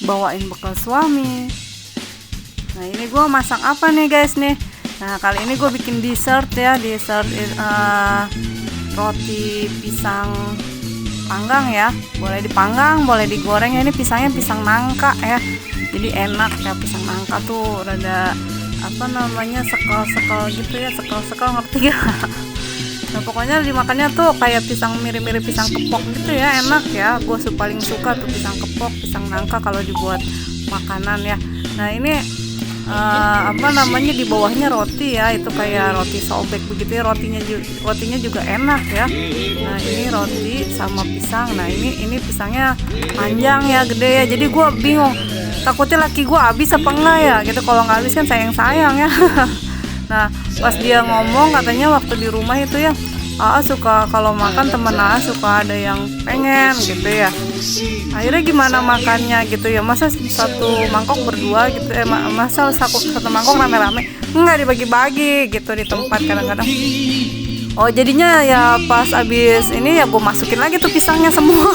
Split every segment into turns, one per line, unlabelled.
bawain bekal suami. Nah ini gue masak apa nih guys nih. Nah kali ini gue bikin dessert ya, roti pisang panggang ya. Boleh dipanggang, boleh digoreng ya. Ini pisangnya pisang nangka ya, jadi enak ya. Pisang nangka tuh rada sekel-sekel gitu ya, sekel-sekel, ngerti ya. Nah pokoknya dimakannya tuh kayak pisang, mirip-mirip pisang kepok gitu ya, enak ya. Gue paling suka tuh pisang kepok, pisang nangka kalau dibuat makanan ya. Nah ini di bawahnya roti ya, itu kayak roti sobek begitu ya. Rotinya juga enak ya. Nah ini roti sama pisang. Nah ini pisangnya panjang ya, gede ya. Jadi gue bingung, takutnya laki gue habis apa enggak ya gitu. Kalau nggak habis kan sayang ya. Nah pas dia ngomong katanya waktu di rumah itu ya, suka kalau makan temen suka ada yang pengen gitu ya. Akhirnya gimana makannya gitu ya, masa satu mangkok berdua gitu, masa satu mangkok rame-rame, enggak, dibagi-bagi gitu di tempat kadang-kadang. Oh jadinya ya pas abis ini ya gue masukin lagi tuh pisangnya semua.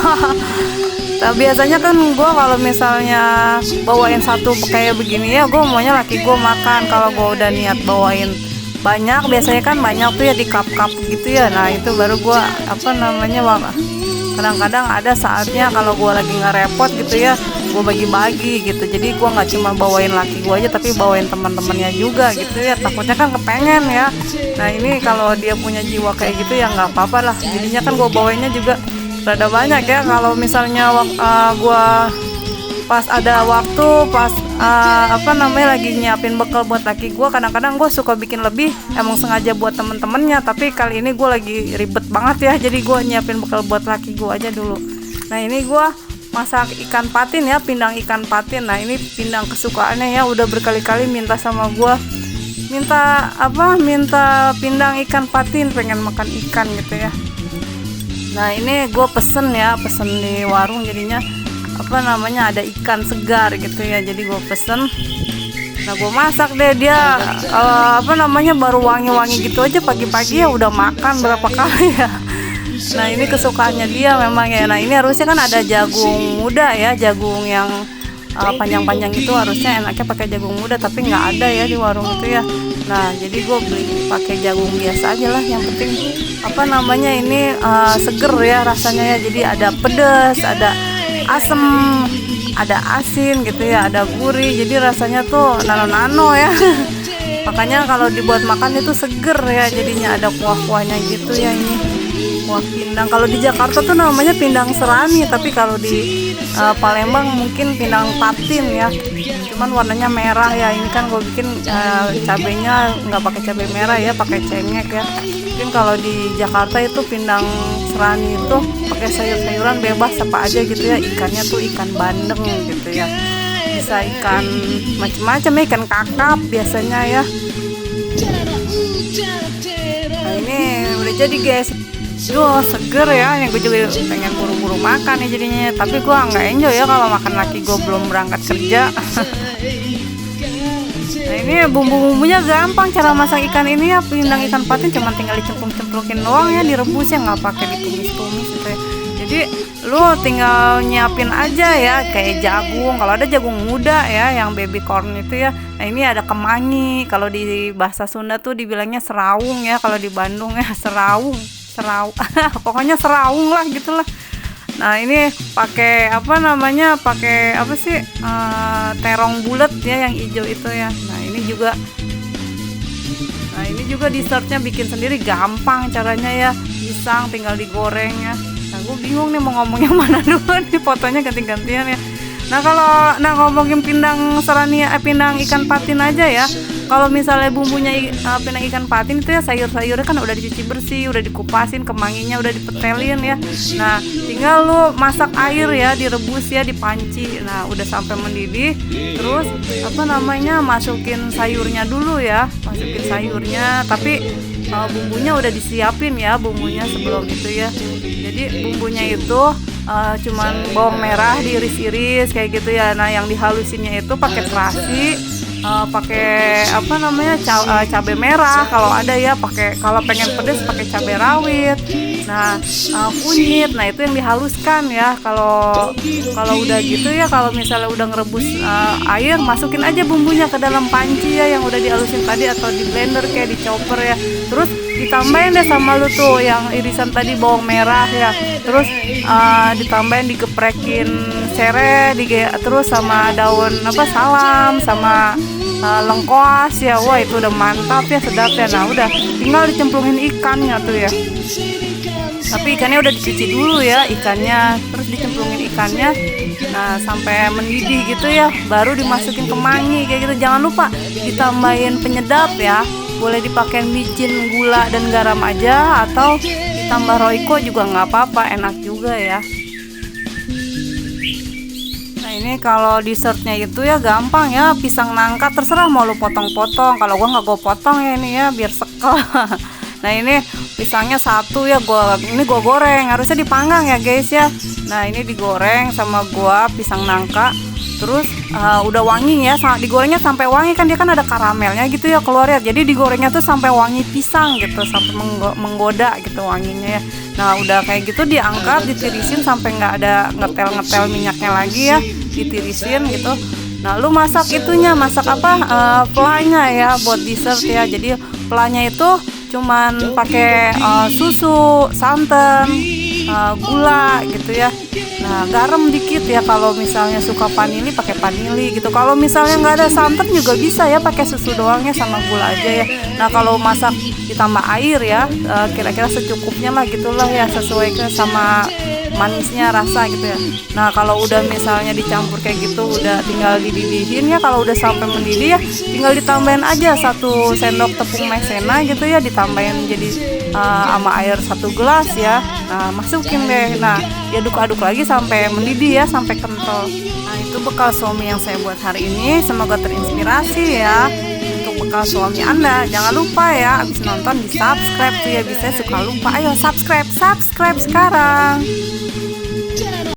Nah biasanya kan gue kalau misalnya bawain satu kayak begini ya, gue maunya laki gue makan. Kalau gue udah niat bawain banyak, biasanya kan banyak tuh ya di cup-cup gitu ya. Nah itu baru gue kadang-kadang ada saatnya kalau gue lagi nggak repot gitu ya, gue bagi-bagi gitu. Jadi gue nggak cuma bawain laki gue aja, tapi bawain teman-temannya juga gitu ya. Takutnya kan kepengen ya. Nah ini kalau dia punya jiwa kayak gitu ya nggak apa-apa lah. Jadinya kan gue bawainnya juga rada banyak ya. Kalau misalnya gue pas ada waktu, lagi nyiapin bekal buat laki gue, kadang-kadang gue suka bikin lebih, emang sengaja buat temen-temennya. Tapi kali ini gue lagi ribet banget ya, jadi gue nyiapin bekal buat laki gue aja dulu. Nah ini gue masak ikan patin ya, pindang ikan patin. Nah ini pindang kesukaannya ya, udah berkali-kali minta sama gue, minta pindang ikan patin, pengen makan ikan gitu ya. Nah ini gue pesen di warung, jadinya ada ikan segar gitu ya, jadi gue pesen. Nah gue masak deh, dia baru wangi-wangi gitu aja pagi-pagi ya udah makan berapa kali ya. Nah ini kesukaannya dia memang ya. Nah ini harusnya kan ada jagung muda ya, jagung yang panjang-panjang itu harusnya enaknya pakai jagung muda, tapi nggak ada ya di warung itu ya. Nah jadi gue beli pakai jagung biasa aja lah, yang penting ini seger ya rasanya ya. Jadi ada pedas, ada asem, ada asin gitu ya, ada gurih, jadi rasanya tuh nano-nano ya. Makanya kalau dibuat makan itu seger ya, jadinya ada kuah-kuahnya gitu ya. Ini kuah pindang, kalau di Jakarta tuh namanya pindang serani, tapi kalau di Palembang mungkin pindang patin ya, cuman warnanya merah ya. Ini kan gue bikin cabenya nggak pakai cabai merah ya, pakai cengkeh ya. Mungkin kalau di Jakarta itu pindang serani itu pakai sayur-sayuran bebas apa aja gitu ya. Ikannya tuh ikan bandeng gitu ya, bisa ikan macam-macam ya, ikan kakap biasanya ya. Nah ini udah jadi guys. Duh seger ya, yang gue juga pengen buru-buru makan ya jadinya. Tapi gue nggak enjoy ya kalau makan laki gue belum berangkat kerja. Nah ini bumbu-bumbunya gampang cara masak ikan ini ya, pindang ikan patin cuma tinggal dicemplung-cemplungin doang ya, direbus ya, nggak pakai ditumis-tumis gitu ya. Jadi lu tinggal nyiapin aja ya, kayak jagung, kalau ada jagung muda ya, yang baby corn itu ya. Nah ini ada kemangi, kalau di bahasa Sunda tuh dibilangnya serawung ya, kalau di Bandung ya serawung pokoknya serawung lah gitulah. Nah ini pakai terong bulat ya, yang hijau itu ya. Nah ini juga dessertnya bikin sendiri, gampang caranya ya. Pisang tinggal digoreng ya. Nah gue bingung nih mau ngomong yang mana dulu nih, fotonya ganti-gantian ya. Nah kalau ngomongin pindang ikan patin aja ya. Kalau misalnya bumbunya pindang ikan patin itu ya, sayur-sayurnya kan udah dicuci bersih, udah dikupasin, kemanginya udah dipetelin ya. Nah tinggal lu masak air ya, direbus ya, dipanci. Nah udah sampai mendidih, terus masukin sayurnya dulu ya, tapi bumbunya udah disiapin ya, bumbunya sebelum itu ya. Jadi bumbunya itu cuman bawang merah diiris-iris kayak gitu ya. Nah yang dihalusinnya itu pakai terasi, pakai cabai merah kalau ada ya, kalau pengen pedes pakai cabai rawit, nah kunyit. Nah itu yang dihaluskan ya. Kalau udah gitu ya, kalau misalnya udah ngerebus air, masukin aja bumbunya ke dalam panci ya yang udah dihalusin tadi, atau di blender kayak di chopper ya. Terus ditambahin deh sama lu tuh yang irisan tadi bawang merah ya. Terus ditambahin, digeprekin serai, terus sama daun salam, sama lengkoas ya. Wah itu udah mantap ya, sedap ya. Nah udah tinggal dicemplungin ikannya tuh ya. Tapi ikannya udah dicuci dulu ya ikannya, terus dicemplungin ikannya. Nah sampai mendidih gitu ya, baru dimasukin ke mangi kayak gitu. Jangan lupa ditambahin penyedap ya. Boleh dipakai micin, gula dan garam aja, atau ditambah roiko juga nggak apa-apa, enak juga ya. Nah ini kalau dessertnya itu ya gampang ya, pisang nangka terserah mau lu potong-potong. Kalau gua nggak gua potong ya ini ya, biar sekel. Nah ini pisangnya satu ya, ini gua goreng, harusnya dipanggang ya guys ya. Nah ini digoreng sama gua pisang nangka. Terus udah wangi ya, digorengnya sampai wangi kan, dia kan ada karamelnya gitu ya keluar ya. Jadi digorengnya tuh sampai wangi pisang gitu, sampai menggoda gitu wanginya ya. Nah udah kayak gitu diangkat, ditirisin sampai nggak ada ngetel minyaknya lagi ya, ditirisin gitu. Nah lu masak itunya, masak pelanya ya buat dessert ya. Jadi pelanya itu cuman pakai susu, santan, gula gitu ya. Nah garam dikit ya, kalau misalnya suka vanili pakai vanili gitu. Kalau misalnya nggak ada santan juga bisa ya, pakai susu doangnya sama gula aja ya. Nah kalau masak ditambah air ya, kira-kira secukupnya lah gitulah ya, sesuai sama manisnya rasa gitu ya. Nah kalau udah misalnya dicampur kayak gitu, udah tinggal dididihin ya. Kalau udah sampai mendidih ya, tinggal ditambahin aja 1 sendok tepung maizena gitu ya, ditambahin jadi sama air 1 gelas ya. Nah masukin deh, nah diaduk-aduk lagi sampai mendidih ya, sampai kental. Nah itu bekal suami yang saya buat hari ini, semoga terinspirasi ya untuk bekal suami Anda. Jangan lupa ya, abis nonton di subscribe tuh ya, bisa suka lupa. Ayo subscribe sekarang.